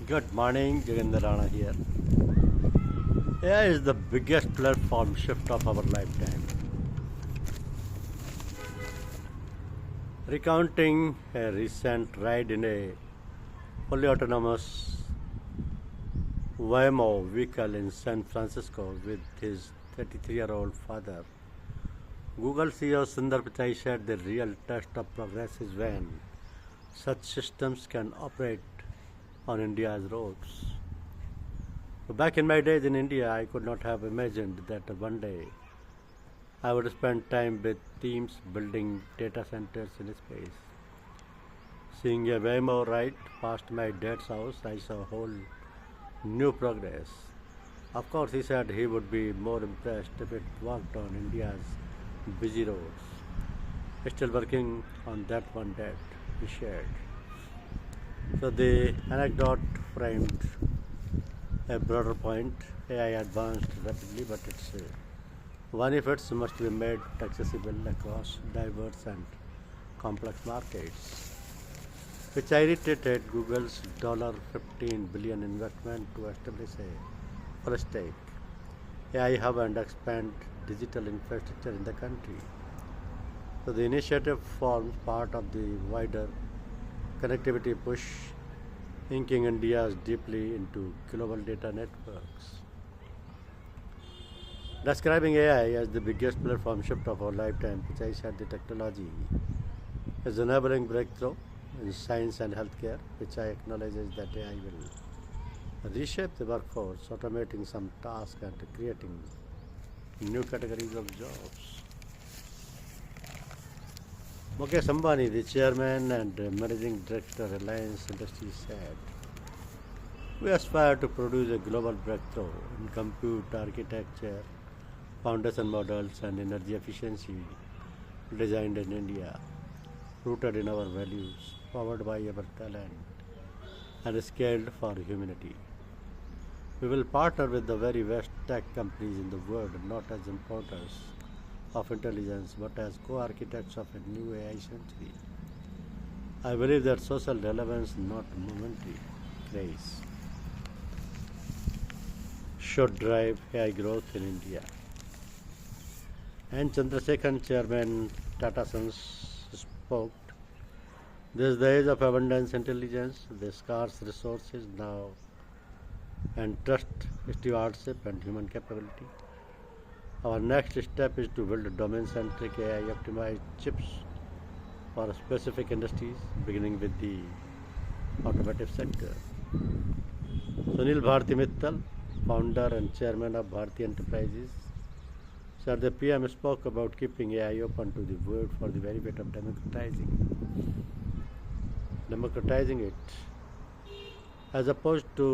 Good morning, Jagender Rana here. AI is the biggest platform shift of our lifetime. Recounting a recent ride in a fully autonomous Waymo vehicle in San Francisco with his 33-year-old father, Google CEO Sundar Pichai said the real test of progress is when such systems can operate on India's roads. Back in my days in India, I could not have imagined that one day I would spend time with teams building data centers in space. Seeing a Waymo ride past my dad's house, I saw a whole new progress. Of course, he said he would be more impressed if it walked on India's busy roads. Still working on that one, Dad, he shared. So the anecdote framed a broader point. AI advanced rapidly, but its benefits must be made accessible across diverse and complex markets, which I reiterated Google's $15 billion investment to establish a full stack AI hub and expand digital infrastructure in the country. So the initiative forms part of the wider connectivity push, inking India deeply into global data networks. Describing AI as the biggest platform shift of our lifetime, Pichai said the technology is enabling breakthrough in science and healthcare, which I acknowledges that AI will reshape the workforce, automating some tasks and creating new categories of jobs. Mukesh Ambani, the chairman and managing director of Reliance Industries, said, "We aspire to produce a global breakthrough in compute architecture, foundation models, and energy efficiency designed in India, rooted in our values, powered by our talent, and scaled for humanity. We will partner with the very best tech companies in the world, not as importers of intelligence, but as co-architects of a new AI century. I believe that social relevance, not momentary craze, should drive AI growth in India." And Chandrasekhan, chairman Tata Sons, spoke, "This is the age of abundance intelligence, the scarce resources now, and trust, stewardship, and human capability. Our next step is to build domain-centric AI-optimized chips for specific industries, beginning with the automotive sector." Sunil Bharti Mittal, founder and chairman of Bharti Enterprises, said the PM spoke about keeping AI open to the world for the benefit of democratizing it, as opposed to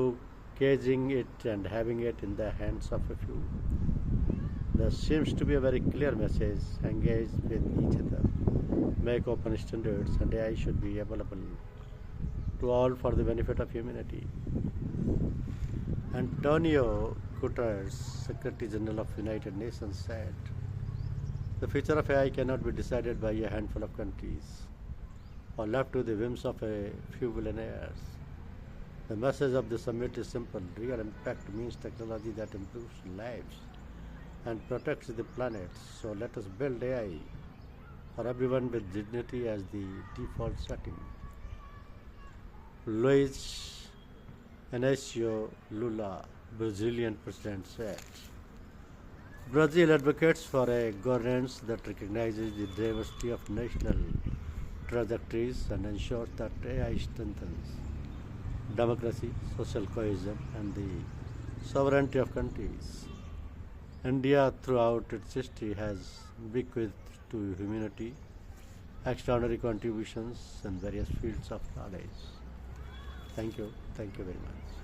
caging it and having it in the hands of a few. There seems to be a very clear message: engage with each other, make open standards, and AI should be available to all for the benefit of humanity. Antonio Guterres, Secretary General of United Nations, said, "The future of AI cannot be decided by a handful of countries or left to the whims of a few billionaires. The message of the summit is simple: real impact means technology that improves lives and protects the planet. So let us build AI for everyone with dignity as the default setting." Luiz Inácio Lula, Brazilian president, said, "Brazil advocates for a governance that recognizes the diversity of national trajectories and ensures that AI strengthens democracy, social cohesion, and the sovereignty of countries. India, throughout its history, has bequeathed to humanity extraordinary contributions in various fields of knowledge." Thank you. Thank you very much.